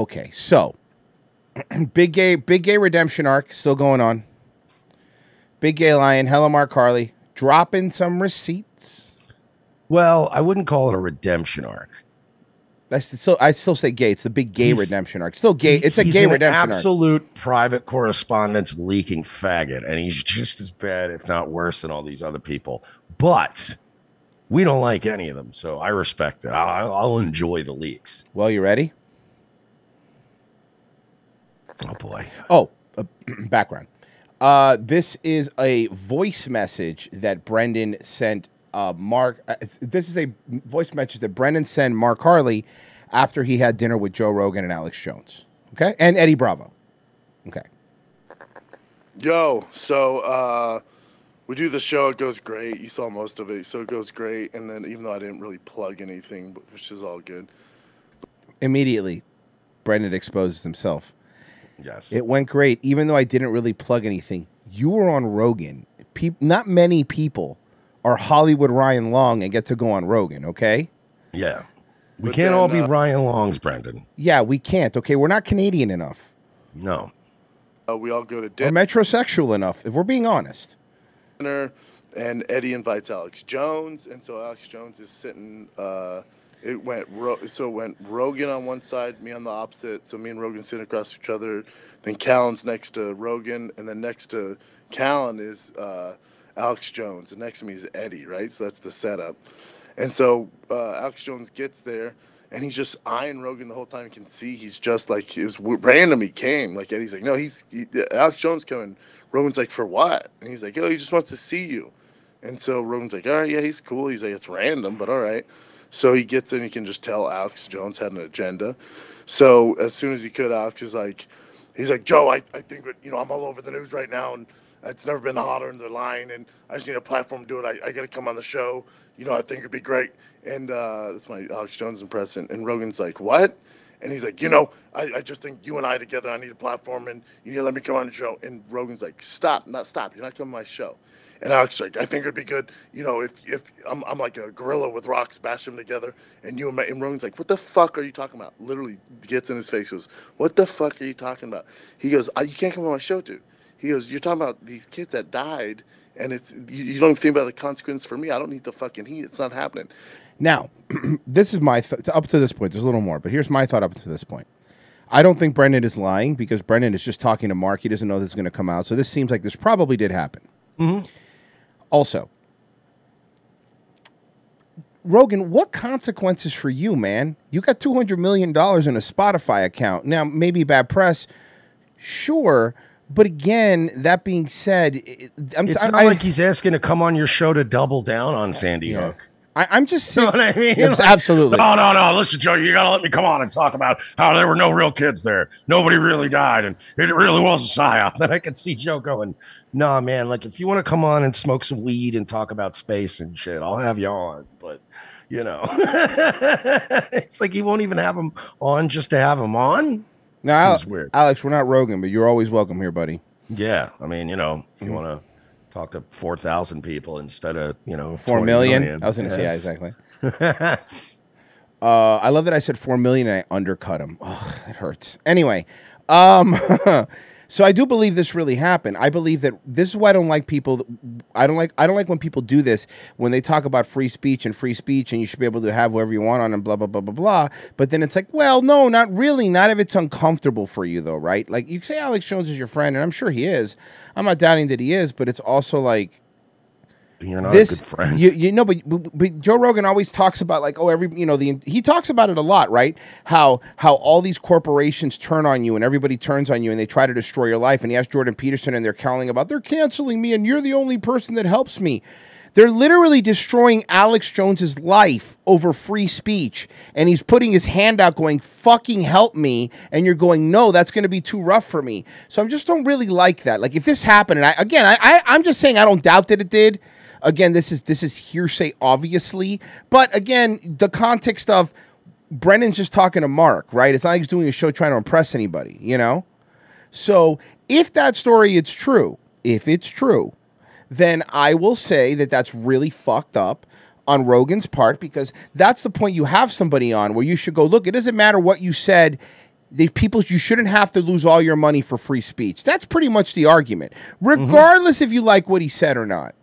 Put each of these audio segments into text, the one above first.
Okay, so big gay redemption arc still going on. Big gay lion, hello Mark Harley, dropping some receipts. Well, I wouldn't call it a redemption arc. I still say gay. It's the big gay redemption arc. Still gay. It's a gay redemption arc. Absolute private correspondence leaking faggot, and he's just as bad, if not worse, than all these other people. But we don't like any of them, so I respect it. I'll enjoy the leaks. Well, you ready? Oh boy. Oh, background. This is a voice message that Brendan sent. Mark, this is a voice message that Brendan sent Mark Harley after he had dinner with Joe Rogan and Alex Jones. Okay, and Eddie Bravo. Okay. Yo, so we do the show. It goes great. You saw most of it, so it goes great. And then even though I didn't really plug anything, which is all good. Immediately, Brendan exposes himself. Yes. It went great, even though I didn't really plug anything. You were on Rogan. Not many people are Hollywood Ryan Long and get to go on Rogan, okay? Yeah. We can't all be Ryan Longs, Brendan. Yeah, we can't, okay? We're not Canadian enough. No. We all go to dinner. Or metrosexual enough, if we're being honest. And Eddie invites Alex Jones, and so Alex Jones is sitting... It went Rogan on one side, me on the opposite. So me and Rogan sitting across each other. Then Callan's next to Rogan, and then next to Callan is Alex Jones, and next to me is Eddie, right? So that's the setup. And so Alex Jones gets there, and he's just eyeing Rogan the whole time. You can see he's just like, it was random he came. Like Eddie's like, no, Alex Jones coming. Rogan's like, for what? And he's like, oh, he just wants to see you. And so Rogan's like, all right, yeah, he's cool. He's like, it's random, but all right. So he gets in, you can just tell Alex Jones had an agenda. So as soon as he could, Alex is like, he's like, Joe, I think, I'm all over the news right now, and it's never been hotter in the line, and I just need a platform to do it. I got to come on the show. I think it'd be great. And that's my Alex Jones impression. And Rogan's like, what? And he's like, I just think you and I together, I need a platform, and you need to let me come on the show. And Rogan's like, stop. You're not coming on my show. And Alex is like, I think it'd be good, if I'm like a gorilla with rocks, bash them together, and and Rogan's like, what the fuck are you talking about? Literally gets in his face, goes, what the fuck are you talking about? He goes, you can't come on my show, dude. He goes, you're talking about these kids that died, and you don't even think about the consequence for me. I don't need the fucking heat. It's not happening. Now, this is my up to this point. There's a little more, but here's my thought up to this point. I don't think Brendan is lying because Brendan is just talking to Mark. He doesn't know this is going to come out. So this seems like this probably did happen. Mm-hmm. Also, Rogan, what consequences for you, man? You got $200 million in a Spotify account. Now, maybe bad press, sure. But again, that being said, it's not like he's asking to come on your show to double down on Sandy Hook. I'm just saying. You know what I mean? Yes, absolutely. No. Listen, Joe, you got to let me come on and talk about how there were no real kids there. Nobody really died, and it really was a psyop. Then I could see Joe going, nah, man, like if you want to come on and smoke some weed and talk about space and shit, I'll have you on. But, it's like he won't even have him on just to have him on. Now, Alex, we're not Rogan, but you're always welcome here, buddy. Yeah. I mean, if you want to talk to 4,000 people instead of, 4 million. I was going to say, yeah, exactly. I love that I said 4 million and I undercut him. Oh, it hurts. Anyway, so I do believe this really happened. I believe that this is why I don't like people. I don't like when people do this, when they talk about free speech and you should be able to have whoever you want on and blah, blah, blah, blah, blah. But then it's like, well, no, not really. Not if it's uncomfortable for you though, right? Like you say Alex Jones is your friend, and I'm sure he is. I'm not doubting that he is, but it's also like, you're not a good friend. But Joe Rogan always talks about like, he talks about it a lot, right? How all these corporations turn on you and everybody turns on you and they try to destroy your life. And he asked Jordan Peterson and they're calling about, they're canceling me and you're the only person that helps me. They're literally destroying Alex Jones's life over free speech. And he's putting his hand out going, fucking help me. And you're going, no, that's going to be too rough for me. So I just don't really like that. Like if this happened, and I'm just saying I don't doubt that it did. Again, this is hearsay, obviously. But again, the context of Brendan's just talking to Mark, right? It's not like he's doing a show trying to impress anybody, So if that story is true, then I will say that that's really fucked up on Rogan's part, because that's the point you have somebody on where you should go, look, it doesn't matter what you said you shouldn't have to lose all your money for free speech. That's pretty much the argument, regardless if you like what he said or not.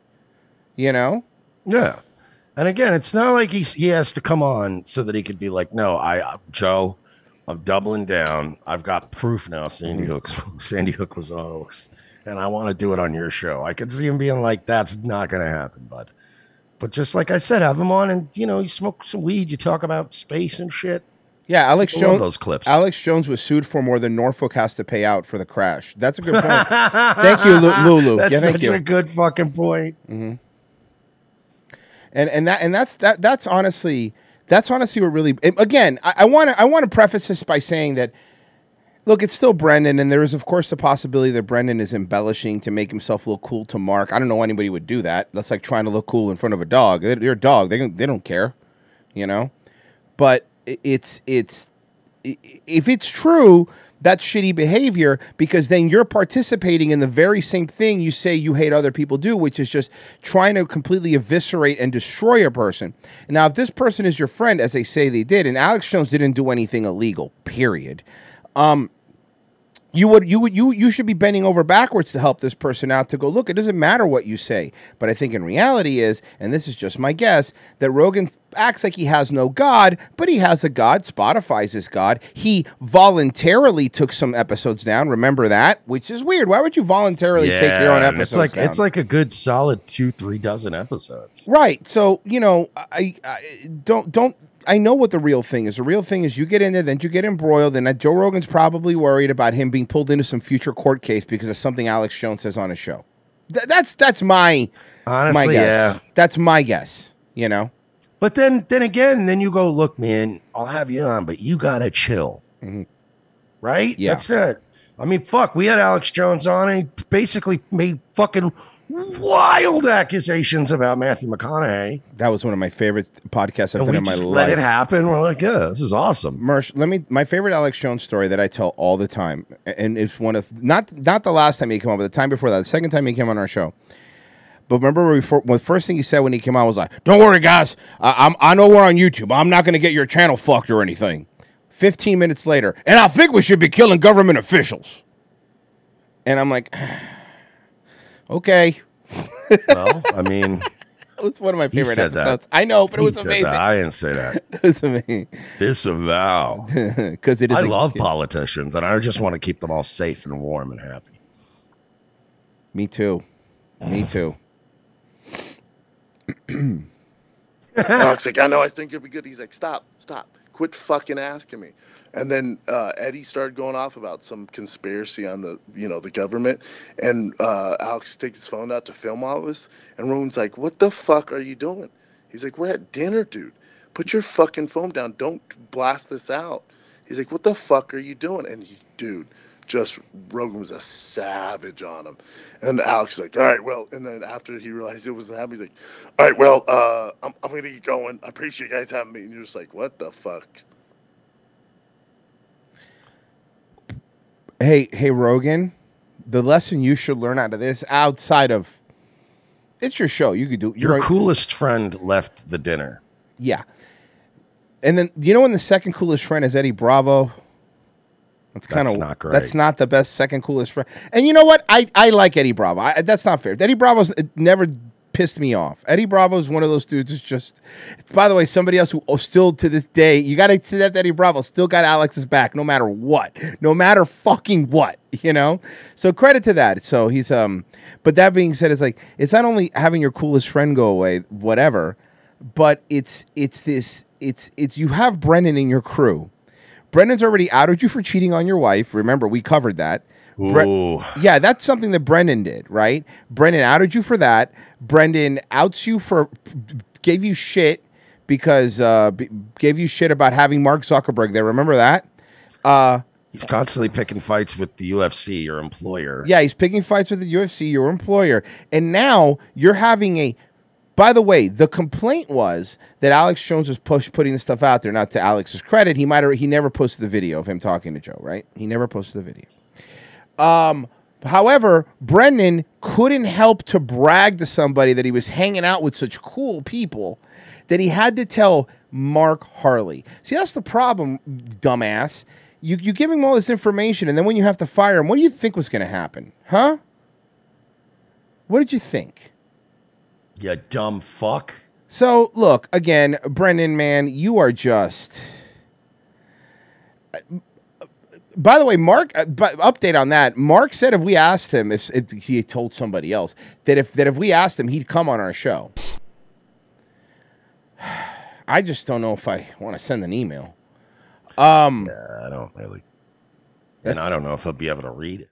You know? Yeah. And again, it's not like he has to come on so that he could be like, no, Joe, I'm doubling down. I've got proof now. Sandy Hook was a hoax, and I want to do it on your show. I could see him being like, that's not going to happen, bud. But just like I said, have him on, and you smoke some weed, you talk about space and shit. Yeah, Alex Jones. Those clips. Alex Jones was sued for more than Norfolk has to pay out for the crash. That's a good point. Thank you, Lulu. That's such a good fucking point. Mm-hmm. And that's honestly what really. Again, I want to preface this by saying that, look, it's still Brendan, and there is of course the possibility that Brendan is embellishing to make himself look cool to Mark. I don't know why anybody would do that. That's like trying to look cool in front of a dog. They're a dog. They don't care, But if it's true, that's shitty behavior, because then you're participating in the very same thing you say you hate other people do, which is just trying to completely eviscerate and destroy a person. Now, if this person is your friend, as they say they did, and Alex Jones didn't do anything illegal, period. You should be bending over backwards to help this person out, to go, look, it doesn't matter what you say. But I think in reality is, and this is just my guess, that Rogan acts like he has no God, but he has a God. Spotify's his God. He voluntarily took some episodes down. Remember that? Which is weird. Why would you voluntarily take your own episodes down? It's like a good solid 2-3 dozen episodes. Right. So, I don't. I know what the real thing is. The real thing is you get in there, then you get embroiled, and Joe Rogan's probably worried about him being pulled into some future court case because of something Alex Jones says on his show. That's my honestly, my guess. Yeah. That's my guess. But then again, you go, look, man, I'll have you on, but you gotta chill, right? Yeah, that's it. I mean, fuck, we had Alex Jones on, and he basically made fucking wild accusations about Matthew McConaughey. That was one of my favorite podcasts I've done in my life. Let it happen. We're like, yeah, this is awesome. Mersh, my favorite Alex Jones story that I tell all the time, and it's one of not the last time he came on, but the time before that, the second time he came on our show. But remember, the first thing he said when he came on was like, "Don't worry, guys, I know we're on YouTube. I'm not going to get your channel fucked or anything." 15 minutes later, and I think we should be killing government officials. And I'm like, okay. Well, I mean, it was one of my favorite episodes. I know, but it was amazing. I didn't say that. It was amazing. Disavow. Because it is. I love politicians, and I just want to keep them all safe and warm and happy. Me too. Me too. Mark's like, I know, I think it'd be good. He's like, stop, quit fucking asking me. And then Eddie started going off about some conspiracy on the government, and Alex takes his phone out to film all of us, and Rowan's like, what the fuck are you doing? He's like, we're at dinner, dude. Put your fucking phone down. Don't blast this out. He's like, what the fuck are you doing? And Rogan was a savage on him. And Alex is like, all right, well, and then after he realized it wasn't happening, he's like, all right, well, I'm going to get going. I appreciate you guys having me. And you're just like, what the fuck? Hey, Rogan, the lesson you should learn out of this, outside of, it's your show. You could do your coolest friend left the dinner. Yeah. And then, when the second coolest friend is Eddie Bravo? That's not great. That's not the best second coolest friend. And you know what? I like Eddie Bravo. That's not fair. Eddie Bravo's never pissed me off. Eddie Bravo is one of those dudes who's just, by the way, somebody else who still to this day, you got to see that Eddie Bravo still got Alex's back no matter what. No matter fucking what, So credit to that. So he's, but that being said, it's like, it's not only having your coolest friend go away, whatever, but it's you have Brendan in your crew. Brendan's already outed you for cheating on your wife. Remember, we covered that. Yeah, that's something that Brendan did, right? Brendan outed you for that. Brendan outs you gave you shit because gave you shit about having Mark Zuckerberg there. Remember that? He's constantly picking fights with the UFC, your employer. Yeah, he's picking fights with the UFC, your employer. And now you're having by the way, the complaint was that Alex Jones was putting this stuff out there. Not to Alex's credit, he never posted the video of him talking to Joe, right? He never posted the video. However, Brendan couldn't help to brag to somebody that he was hanging out with such cool people that he had to tell Mark Harley. See, that's the problem, dumbass. You give him all this information, and then when you have to fire him, what do you think was going to happen? Huh? What did you think? You dumb fuck. So, look, again, Brendan, man, you are just... By the way, Mark, update on that. Mark said if we asked him, if he had told somebody else, that if we asked him, he'd come on our show. I just don't know if I want to send an email. Yeah, I don't really. And I don't know if I'll be able to read it.